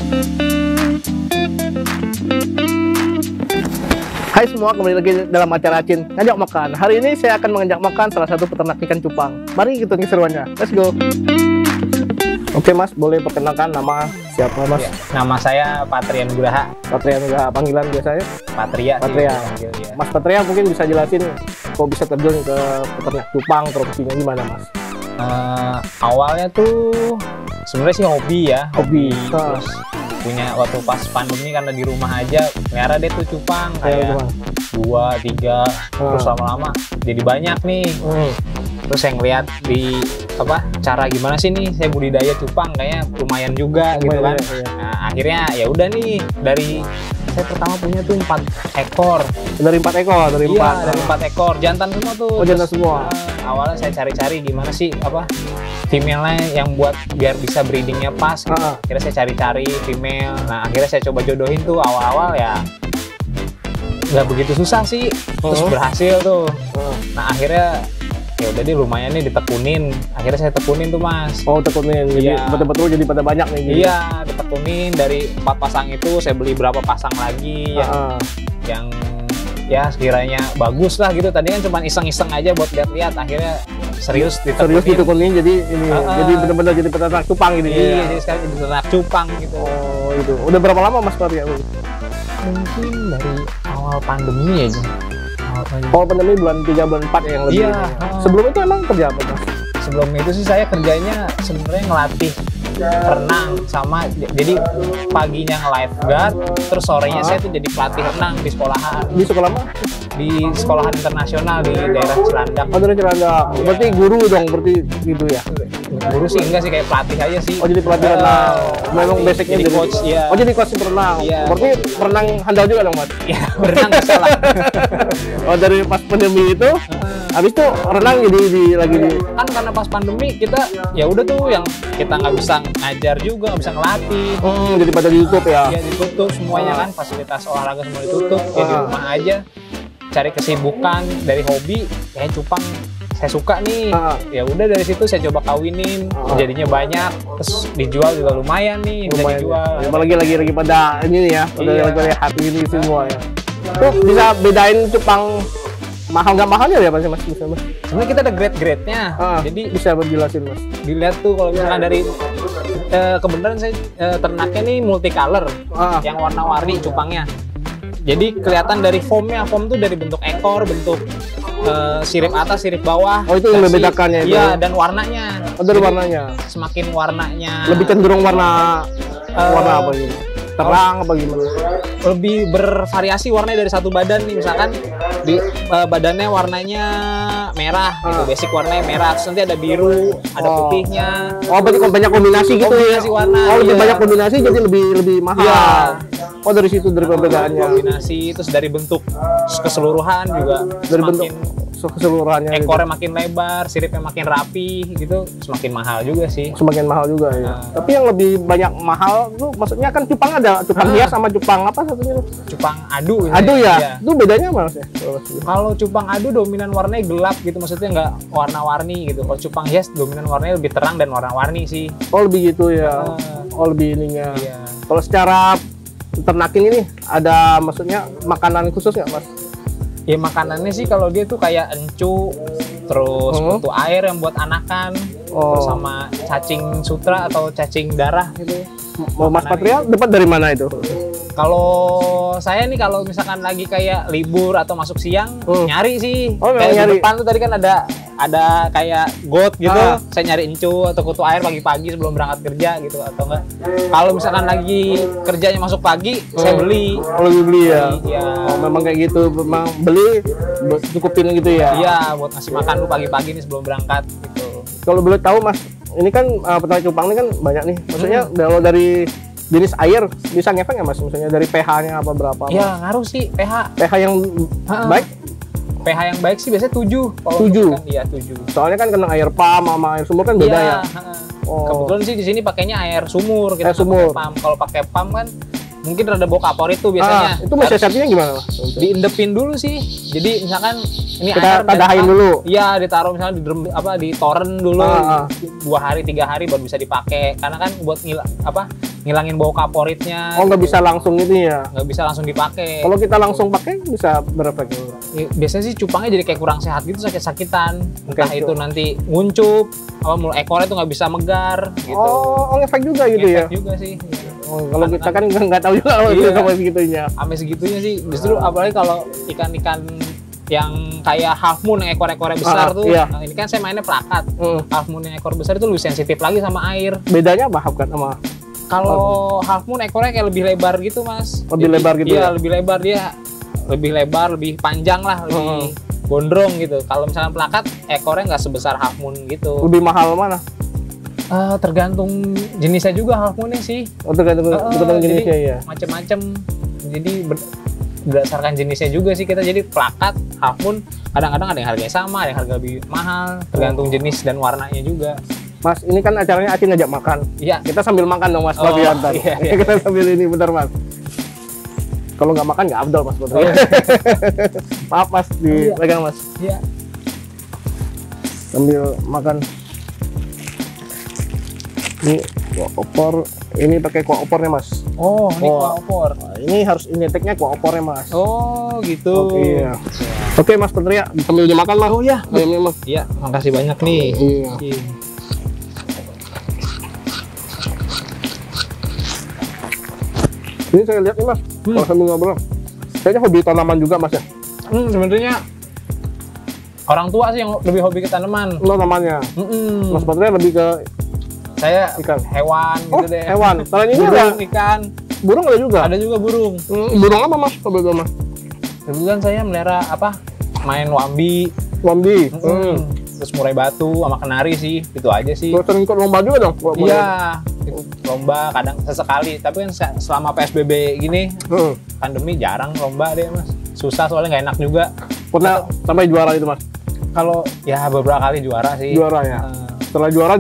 Hai semua, kembali lagi dalam acara Cin Ngajak Makan. Hari ini saya akan mengajak makan salah satu peternak ikan cupang. Mari kita keseruannya. Let's go. Oke Mas, boleh perkenalkan nama siapa Mas? Ya, nama saya Patrian Nugraha. Patrian Nugraha, panggilan biasanya? Patria. Patria. Sih, ya. Mas Patria mungkin bisa jelasin kok bisa terjun ke peternak cupang, profesinya gimana Mas? Awalnya tuh sebenarnya sih hobi ya. Hobi. Terus punya waktu pas pandemi karena di rumah aja melihara deh tuh cupang kayak 2, 3 terus lama-lama jadi banyak nih. Terus saya ngeliat di cara gimana sih nih saya budidaya cupang kayaknya lumayan juga gitu kan. Nah akhirnya ya udah nih dari saya pertama punya tuh 4 ekor. Dari 4 ekor, dari 4. Iya, dari 4 ekor, jantan semua tuh. Oh, jantan semua. Awalnya saya cari-cari gimana sih female-nya yang buat biar bisa breedingnya pas gitu. Akhirnya saya cari-cari female. Nah, akhirnya saya coba jodohin tuh awal-awal ya nggak begitu susah sih. Terus berhasil tuh. Nah, akhirnya ya udah deh lumayan nih ditekunin. Akhirnya saya tekunin tuh Mas. Oh, tekunin. Jadi betul-betul jadi pada banyak nih. Gitu. Iya, ditekunin dari 4 pasang itu saya beli berapa pasang lagi yang ya sekiranya bagus lah gitu. Tadi kan cuma iseng-iseng aja buat lihat-lihat. Akhirnya serius ditekunin. Jadi ini jadi benar-benar jadi peternak cupang gitu. Iya, jadi sekarang jadi peternak cupang gitu. Oh, itu. Udah berapa lama Mas Patria? Mungkin dari awal pandemi aja. Awal pandemi bulan 3 bulan 4 yang lebih. Iya. Sebelum itu emang kerja apa Mas? Sebelum itu sih saya kerjanya sebenarnya ngelatih renang sama jadi paginya nge-lifeguard terus sorenya saya tuh jadi pelatih renang di sekolahan. Di sekolah mana? Di sekolahan internasional di daerah Cilandak. Oh, dari Cilandak. Iya. Berarti guru dong, berarti gitu ya? Guru sih enggak sih, kayak pelatih aja sih. Oh, jadi pelatih renang. Memang basicnya jadi coach, iya. Oh, jadi coach berenang. Iya. Berarti berenang handal juga dong, Mas? Iya, berenang salah. Oh, dari pas pandemi itu, habis itu renang lagi di kan karena pas pandemi kita ya udah tuh yang kita nggak bisa ngajar juga, nggak bisa ngelatih. Jadi pada ditutup ya? Iya, ditutup semuanya kan, fasilitas olahraga semua ditutup. Ya di rumah aja cari kesibukan dari hobi kayak cupang saya suka nih. Ya udah dari situ saya coba kawinin, jadinya banyak, terus dijual juga lumayan nih, bisa dijual. Apalagi lagi pada ini ya, lagi hati ini semua ya. Tuh bisa bedain cupang mahal nggak mahalnya ya Mas? Sebenarnya kita ada grade-grade-nya, jadi bisa berjelasin Mas. Dilihat tuh kalau misalkan dari kebenaran saya ternaknya nih multicolor, yang warna-warni cupangnya. Jadi kelihatan dari foam tuh dari bentuk ekor, bentuk sirip atas, sirip bawah. Oh, itu yang membedakannya itu? Iya, dan warnanya. Oh, dari warnanya? Semakin warnanya lebih cenderung warna apa gitu? Terang apa gimana? Lebih bervariasi warnanya dari satu badan nih, misalkan di badannya warnanya merah gitu, basic warnanya merah, terus nanti ada biru, ada putihnya. Oh, berarti banyak kombinasi gitu kombinasi warna. Oh, lebih banyak kombinasi jadi lebih mahal. Iya. Oh, dari situ dari perbedaannya. Kombinasi, terus dari bentuk keseluruhan juga. Dari bentuk keseluruhannya. Ekornya makin lebar, siripnya makin rapi gitu, semakin mahal juga sih. Semakin mahal juga ya. Tapi yang lebih banyak mahal tuh maksudnya kan cupang ada cupang hias sama cupang apa satunya? Cupang adu. Adu ya? Itu bedanya apa Mas ya? Kalau cupang adu dominan warnanya gelap gitu, maksudnya nggak warna-warni gitu. Kalau cupang hias dominan warnanya lebih terang dan warna-warni sih. Oh, lebih gitu ya. Oh, lebih ininya. Iya. Kalau secara ternakin ini ada maksudnya makanan khusus nggak Mas? Ya makanannya sih kalau dia tuh kayak encu, terus kutu air yang buat anakan, terus sama cacing sutra atau cacing darah gitu. Mas Patria dapat dari mana itu? Kalau saya nih kalau misalkan lagi kayak libur atau masuk siang nyari sih. Oh, kayak nyari. Di depan tuh tadi kan ada kayak got gitu. Saya nyari encu atau kutu air pagi-pagi sebelum berangkat kerja gitu, atau enggak kalau misalkan lagi kerjanya masuk pagi saya beli. Oh, beli ya. Iya. Oh, memang kayak gitu, memang beli cukupin gitu ya. Iya, buat ngasih makan lu pagi-pagi nih sebelum berangkat gitu. Kalau boleh tahu Mas, ini kan peternak cupang ini kan banyak nih. Maksudnya kalau dari jenis air bisa ngefek nggak Mas? Misalnya dari pH-nya apa berapa? Iya, ngaruh sih pH. pH yang baik? pH yang baik sih biasanya 7. 7? Iya, 7. Soalnya kan kena air pam sama air sumur kan beda ya? Kebetulan sih di sini pakainya air sumur. Air sumur. Kalau pakai pam kan mungkin rada bau kapor itu biasanya. Itu mensiasatinya gimana Mas? Diendepin dulu sih. Jadi misalkan ini kita air tadahin dulu. Iya, ditaruh misalnya di toren dulu 2 hari 3 hari baru bisa dipakai. Karena kan buat ngilangin bau kaporitnya. Oh, nggak bisa langsung ini ya? Nggak bisa langsung dipakai. Kalau kita langsung pakai bisa berapa gitu? Biasanya sih cupangnya jadi kayak kurang sehat gitu, sakit-sakitan. Entah Oke, itu nanti nguncup, ekornya tuh nggak bisa megar gitu. Oh, ngefek juga gitu ya? Ngefek juga sih. Oh, kalau kita kan nggak tahu juga kalau itu sampai segitunya. Sampai segitunya sih. Justru apalagi kalau ikan-ikan yang kayak half moon yang ekor-ekornya besar tuh. Iya. Nah, ini kan saya mainnya pelakat. Half moon yang ekor besar itu lebih sensitif lagi sama air. Bedanya apa kan sama? Kalau half moon ekornya kayak lebih lebar gitu, Mas. Lebih lebar gitu iya, ya? lebih lebar dia. Lebih lebar, lebih panjang lah, lebih gondrong gitu. Kalau misalnya pelakat, ekornya nggak sebesar half moon gitu. Lebih mahal mana? Tergantung jenisnya juga half moonnya sih. Oh, tergantung jenisnya ya. Macem-macem. Jadi berdasarkan jenisnya juga sih kita jadi pelakat, half moon. Kadang-kadang ada yang harganya sama, ada yang harga lebih mahal. Tergantung jenis dan warnanya juga. Mas, ini kan acaranya Acin ngajak makan. Iya. Kita sambil makan dong, Mas. Iya. Kita sambil ini bentar, Mas. Kalau nggak makan nggak afdol, Mas. Betul. Maaf, Mas. Dipegang, Mas. Iya. Sambil makan. Ini kuah opor. Ini pakai kuah opornya, Mas. Oh, ini kuah opor. Ini harus tag-nya kuah opornya, Mas. Oh, gitu. Oke, iya. Oke, Mas Petria, sambil dimakan, Mas. Oh iya. Ayamnya, Mas. Iya, makasih banyak nih. Iya. Ini saya lihat nih, Mas. Kalau sambil ngobrol, kayaknya hobi tanaman juga, Mas ya. Sebenarnya orang tua sih yang lebih hobi ke tanaman. Lo namanya. Mas Petria lebih ke saya ikan, hewan gitu deh. Hewan. Selain ini Burung, ikan. Burung ada juga. Ada juga burung. Burung apa, Mas? Kebetulan, Mas. Kebetulan saya melihara main wambi. Wambi. Terus murai batu sama kenari sih, itu aja sih. Terus sering ikut lomba juga dong? Iya, lomba kadang sesekali. Tapi kan selama PSBB gini, pandemi jarang lomba deh, Mas. Susah soalnya nggak enak juga. Pernah sampai juara itu, Mas? Kalau ya beberapa kali juara sih. Juara ya. Setelah juara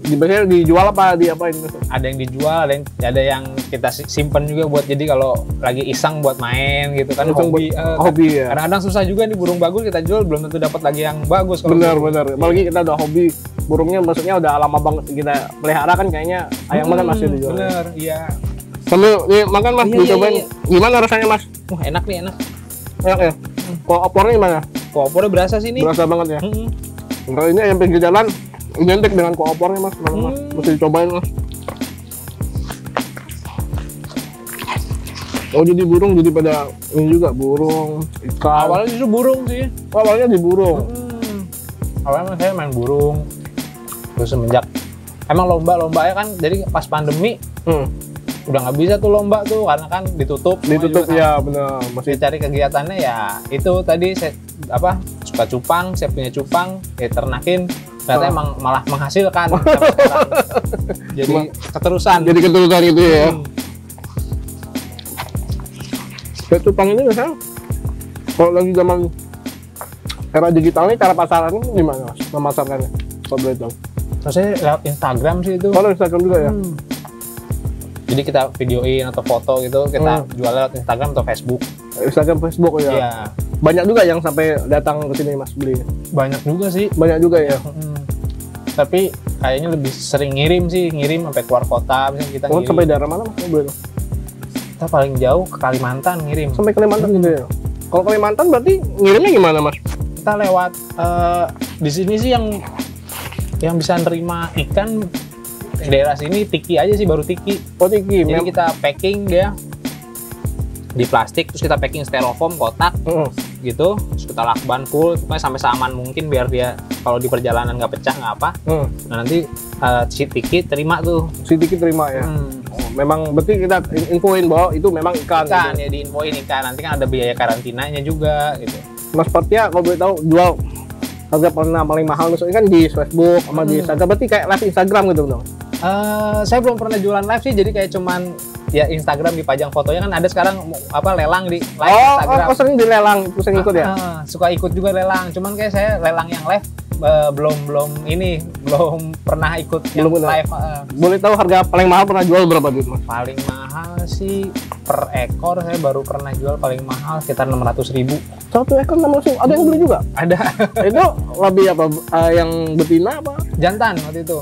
biasanya dijual apa diapain? Ada yang dijual, ada yang kita simpen juga buat jadi kalau lagi iseng buat main gitu kan, hobi. Hobi ya. Kadang-kadang susah juga nih burung bagus kita jual belum tentu dapat lagi yang bagus. Benar. Apalagi kita udah hobi burungnya, maksudnya udah lama banget kita pelihara kan, kayaknya sayang banget masih dijual. Bener, iya. Sambil makan, Mas, dicobain. Gimana rasanya, Mas? Wah, enak nih, enak. Enak ya. Kuah opornya gimana? Kuah opornya berasa sih nih. Berasa banget ya. Kalau ini ayam pinggir jalan identik dengan kuah opornya, Mas. Mas, mesti dicobain, Mas. Oh, jadi burung jadi pada ini juga, burung, ikan. Awalnya justru burung sih. Awalnya di burung. Awalnya saya main burung. Terus semenjak emang lombanya kan jadi pas pandemi udah nggak bisa tuh lomba tuh karena kan ditutup ya, benar. Masih cari kegiatannya ya itu tadi saya suka cupang, saya punya cupang, ya ternakin. Ternyata emang malah menghasilkan sampai sekarang. Jadi keterusan gitu ya. Kayak cupang ini misalnya kalau lagi zaman era digital ini, cara pasarannya gimana, Mas? Memasarkannya? Kalau boleh tahu. Terus saya lewat Instagram sih itu. Kalau Instagram juga ya? Jadi kita videoin atau foto gitu, kita jual lewat Instagram atau Facebook. Instagram, Facebook ya? Iya. Banyak juga yang sampai datang ke sini, Mas, beli? Banyak juga sih. Banyak juga ya? Tapi kayaknya lebih sering ngirim sampai keluar kota. Misalnya kita ngirim. Sampai daerah mana, Mas? Kita paling jauh ke Kalimantan ngirim. Sampai Kalimantan gitu ya? Kalau Kalimantan berarti ngirimnya gimana, Mas? Kita lewat di sini sih yang bisa nerima ikan daerah sini Tiki aja sih, baru Tiki. Oh, Tiki. Jadi kita packing dia di plastik, terus kita packing styrofoam kotak gitu, terus kita lakban full supaya sampai seaman mungkin biar dia kalau di perjalanan nggak pecah nggak apa. Nah nanti si Tiki terima tuh. Si Tiki terima ya. Memang berarti kita infoin bahwa itu memang ikan. Ikan gitu. Ya diinfoin ikan. Nanti kan ada biaya karantinanya juga gitu. Mas Petria kalau boleh tahu jual harga paling mahal misalnya kan di Facebook sama di Instagram, berarti kayak live Instagram gitu dong? Saya belum pernah jualan live sih, jadi kayak cuman ya Instagram dipajang fotonya kan ada sekarang lelang di live Instagram. Oh, sering dilelang, sering ikut ya? Suka ikut juga lelang, cuman kayak saya lelang yang live belum pernah ikut yang live. Boleh tahu harga paling mahal pernah jual berapa duit, Mas? Paling mahal sih per ekor saya baru pernah jual paling mahal sekitar 600.000. 1 ekor 600.000, ada yang beli juga? Ada. Itu lebih apa? Yang betina apa? Jantan waktu itu.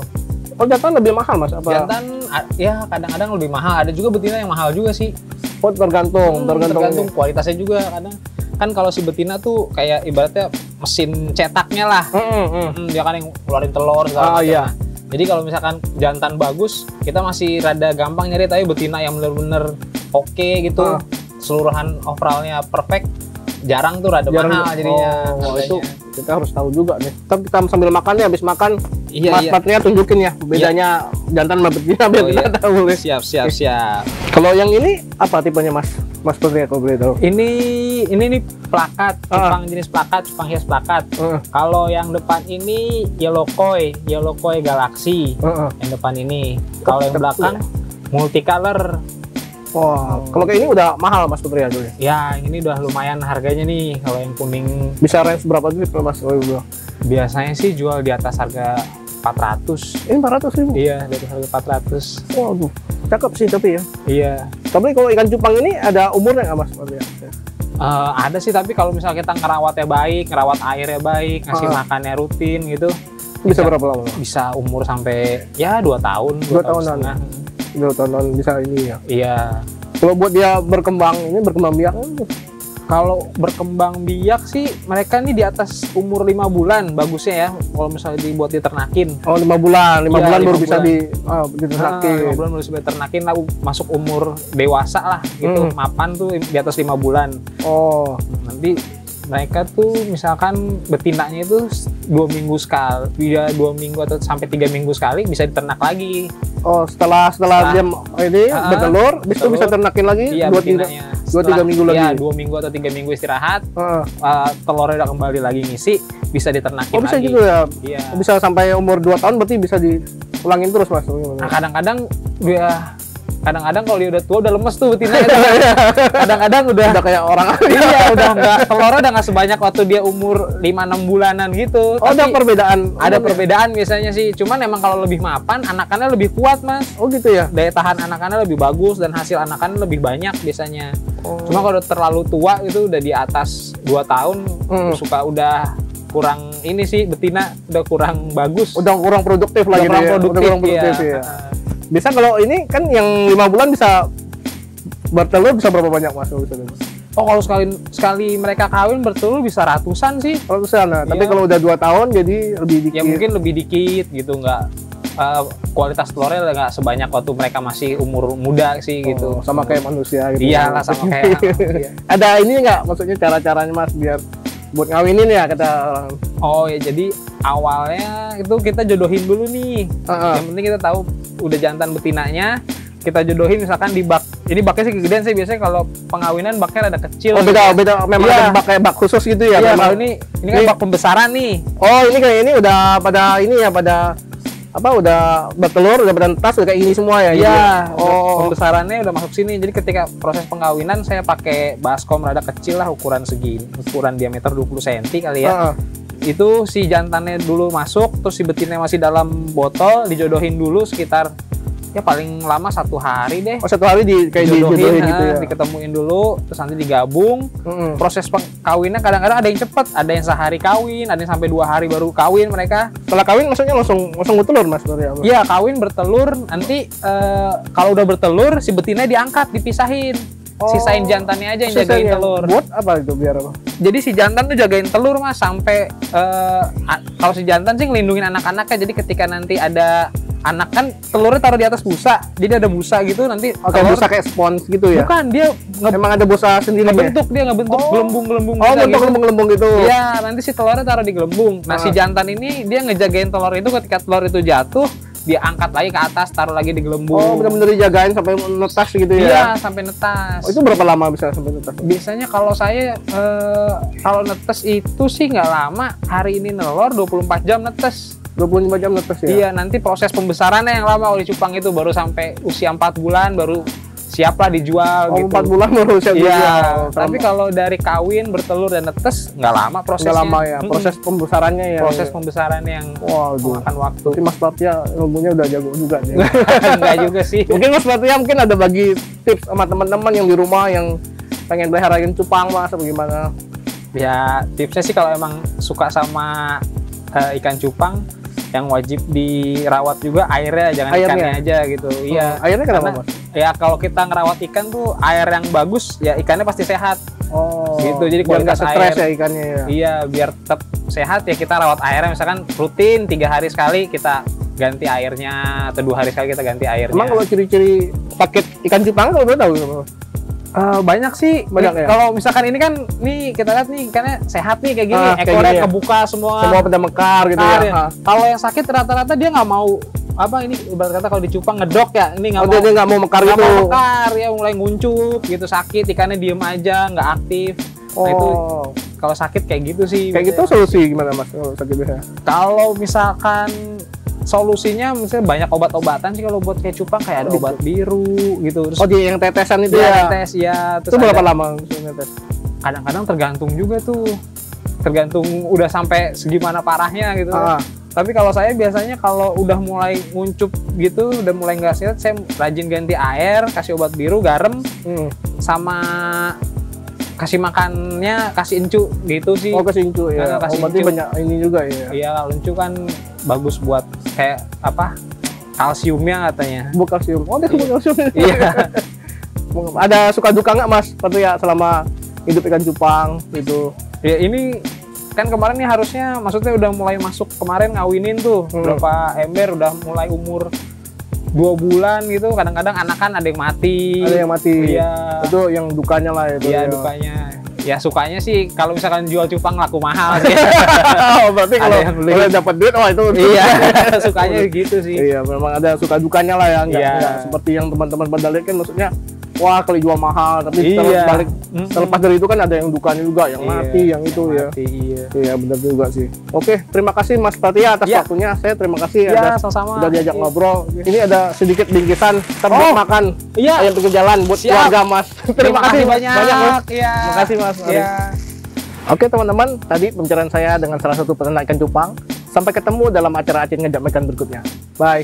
Oh, jantan lebih mahal Mas apa? Jantan ya kadang-kadang lebih mahal, ada juga betina yang mahal juga sih. Oh, tergantung kualitasnya juga kadang. Kan kalau si betina tuh kayak ibaratnya mesin cetaknya lah. Dia kan yang keluarin telur segala macam. Iya. Jadi kalau misalkan jantan bagus, kita masih rada gampang nyari, tapi betina yang bener-bener oke gitu, keseluruhan overallnya perfect, jarang tuh rada mahal jadinya. Itu kita harus tahu juga nih. Tapi kita sambil makan ya, habis makan Mas iya. Patria tunjukin ya bedanya jantan sama betina biar kita tahu. Siap. Kalau yang ini apa tipenya Mas Patria kalau boleh tahu? Ini nih plakat, cupang jenis plakat, cupang hias plakat. Kalau yang depan ini yellow koi galaxy. Yang depan ini. Kalau yang belakang multicolor. Wah, kalau kayak ini udah mahal Mas Patria dulu. Ya, ini udah lumayan harganya nih. Kalau yang kuning bisa range berapa tuh Mas? Biasanya sih jual di atas harga 400. Ini 400.000? Iya, dari harga 400. Waduh, cakep sih tapi ya. Iya. Tapi kalau ikan cupang ini ada umurnya nggak Mas Patria? Ada sih, tapi kalau misalnya kita ngerawatnya baik, ngerawat airnya baik, ngasih makannya rutin gitu, bisa berapa lama? Bisa umur sampai ya 2 tahun. 2 tahunan. 2 tahunan bisa ini ya. Iya. Kalau buat dia berkembang biak. Kalau berkembang biak sih mereka nih di atas umur 5 bulan bagusnya ya. Kalau misalnya dibuat diternakin. Oh, 5 bulan. 5 bulan baru bisa diternakin. 5 bulan baru bisa diternakin lah, masuk umur dewasa lah gitu. Mapan tuh di atas 5 bulan. Oh, nanti mereka tuh misalkan betinanya itu 2 minggu sekali, 2 minggu atau sampai 3 minggu sekali bisa diternak lagi. Oh, setelah dia ini bertelur, itu bisa ternakin lagi 2-3 minggu lagi. Iya, 2 minggu atau 3 minggu istirahat. Telurnya udah kembali lagi ngisi, bisa diternakin lagi. Oh, bisa gitu ya? Iya. Bisa sampai umur 2 tahun berarti bisa diulangin terus Mas? Nah, kadang-kadang kalau dia udah tua udah lemes tuh betina itu. Kadang-kadang udah kayak orang. Iya, udah enggak, telurnya udah nggak sebanyak waktu dia umur 5-6 bulanan gitu. Oh, ada perbedaan. Ada perbedaan biasanya sih. Cuman emang kalau lebih mapan, anakannya lebih kuat, Mas. Oh, gitu ya. Daya tahan anakannya lebih bagus dan hasil anakannya lebih banyak biasanya. Cuma kalau terlalu tua itu udah di atas 2 tahun udah kurang ini sih, betina udah kurang bagus. Udah kurang produktif lagi. Udah kurang produktif ya. Bisa kalau ini kan yang 5 bulan bisa bertelur bisa berapa banyak Mas? Oh, kalau sekali mereka kawin bertelur bisa ratusan sih. Ratusan, nah. Tapi kalau udah 2 tahun jadi lebih dikit. Ya mungkin lebih dikit gitu, nggak kualitas telurnya nggak sebanyak waktu mereka masih umur muda sih gitu. Sama kayak manusia gitu. Iya lah, sama kayak manusia. Ada ini nggak maksudnya cara-caranya Mas biar buat ngawinin ya kata orang? Oh ya, jadi awalnya itu kita jodohin dulu nih. Yang penting kita tahu udah jantan betinanya, kita jodohin misalkan di bak. Ini baknya sih kegedean sih, biasanya kalau pengawinan baknya ada kecil. Oh, beda memang ada bak kayak bak khusus gitu ya. Iya, kalau ini kan bak pembesaran nih. Oh, ini kayak ini udah pada ini ya, pada udah bertelur, udah pada netas, udah kayak ini semua ya. Iya. Oh, pembesarannya udah masuk sini. Jadi ketika proses pengawinan saya pakai baskom rada kecil lah, ukuran segini, ukuran diameter 20 cm kali ya. Itu si jantannya dulu masuk, terus si betinanya masih dalam botol, dijodohin dulu sekitar ya paling lama 1 hari deh. Oh, 1 hari dijodohin gitu ya. Diketemuin dulu, terus nanti digabung. Proses kawinnya kadang-kadang ada yang cepet, ada yang sehari kawin, ada yang sampai 2 hari baru kawin mereka. Setelah kawin maksudnya langsung bertelur Mas? Iya, kawin bertelur, nanti kalau udah bertelur si betinanya diangkat, dipisahin. Sisain jantannya aja yang jagain telur. Buat apa itu, biar apa? Jadi si jantan tuh jagain telur Mas sampai kalau si jantan sih ngelindungin anak-anaknya. Jadi ketika nanti ada anak kan telurnya taruh di atas busa. Jadi ada busa gitu nanti. Oke, busa kayak spons gitu ya? Bukan, dia emang ada busa sendiri dia ngebentuk gelembung-gelembung gitu. Oh, bentuk gelembung-gelembung gitu. Iya, nanti si telurnya taruh di gelembung. Nah, si jantan ini dia ngejagain telur itu, ketika telur itu jatuh dia angkat lagi ke atas, taruh lagi di gelembung. Oh, benar-benar dijagain sampai netas gitu ya? Iya, sampai netas. Oh, itu berapa lama bisa sampai netas? Biasanya kalau saya kalau netes itu sih nggak lama. Hari ini nelor 24 jam netes. 25 jam netes ya? Iya, nanti proses pembesarannya yang lama oleh cupang itu baru sampai usia 4 bulan baru siap lah dijual. Oh, gitu. 4 bulan baru siap dijual. Iya, tapi kalau dari kawin, bertelur, dan netes nggak lama prosesnya. Nggak lama ya, proses pembesarannya ya? Proses pembesarannya yang makan waktu. Tapi Mas Patria ilmunya udah jago juga nih. Nggak juga sih. Mungkin Mas Patria mungkin ada bagi tips sama teman-teman yang di rumah yang pengen pelihara ikan cupang Mas, atau gimana? Ya, tipsnya sih kalau emang suka sama ikan cupang, yang wajib dirawat juga airnya, jangan Airnya? ikannya aja gitu. Iya. Airnya kenapa, Karena, Mas? ya kalau kita ngerawat ikan tuh air yang bagus, ya ikannya pasti sehat. Oh, Gitu, jadi biar nggak kualitas stres air. ya ikannya ya. Iya, biar tetap sehat ya kita rawat airnya, misalkan rutin 3 hari sekali kita ganti airnya, atau 2 hari sekali kita ganti airnya. Emang kalau ciri-ciri paket ikan cupang kalau udah tahu sama? Banyak sih, Banyak ya? Kalau misalkan ini kan, nih kita lihat nih ikannya sehat nih kayak gini, Kayak ekornya gini ya? kebuka semua. Semua pada mekar gitu Mekar ya. ya. Kalau yang sakit rata-rata dia nggak mau apa ini, ibarat kata kalau dicupang ngedok ya, ini nggak Oh, mau. dia nggak mau mekar Nggak gitu. mau mekar ya, mulai nguncup gitu, sakit, ikannya diem aja, nggak aktif. Nah itu Oh, kalau sakit kayak gitu sih. kayak gitu biasanya. solusi gimana Mas kalau sakit biasanya? Kalau misalkan solusinya misalnya banyak obat-obatan sih kalau buat kayak cupang, kayak ada Oh, gitu. obat biru gitu. Terus Oh, dia yang tetesan itu dia ya. tes ya, terus Itu berapa ada- lama netes? kadang-kadang tergantung juga tuh. Tergantung udah sampai segimana parahnya gitu. Ah, Tapi kalau saya biasanya kalau udah mulai nguncup gitu, udah mulai nggak sehat, saya rajin ganti air, kasih obat biru, garam, sama kasih makannya, kasih encu gitu sih. Oh, kesincu ya. Kasih Oh, berarti incu. banyak ini juga ya. Iya, kalau encu kan bagus buat kayak apa? Kalsiumnya katanya. Bubuk kalsium. Oh, dia bubuk kalsium. Iya. Ada suka duka nggak Mas? Seperti ya selama hidup ikan cupang gitu. Ya ini kan kemarin nih harusnya, maksudnya udah mulai masuk kemarin ngawinin tuh berapa ember, udah mulai umur 2 bulan gitu. Kadang-kadang anak kan ada yang mati. Ada yang mati. Iya. Itu yang dukanya lah itu. Iya, ya. dukanya. Ya sukanya sih kalau misalkan jual cupang laku mahal sih. Oh, berarti Ada kalau yang beli. kalau dapat duit, oh itu. Iya, sukanya gitu sih. Iya, memang ada suka dukanya lah ya. Nggak, Iya. nggak seperti yang teman-teman pada lihat kan, maksudnya wah kalau jual mahal, tapi Iya. balik Mm-mm. terlepas dari itu kan ada yang dukanya juga, yang Iya, mati, yang itu ya. mati, iya. Iya, benar juga sih. Oke, terima kasih Mas Pratia atas Iya. waktunya. Saya terima kasih Ya, atas sama-sama. udah diajak Iya. ngobrol. Ini ada sedikit bingkisan terbuat Oh, makan iya. ayam pinggir jalan buat Siap. keluarga Mas. Terima kasih banyak. Mas. Iya. Terima kasih Mas. Iya. Oke teman-teman, tadi pembicaraan saya dengan salah satu peternak ikan cupang. Sampai ketemu dalam acara Acin Ngajak Makan berikutnya. Bye.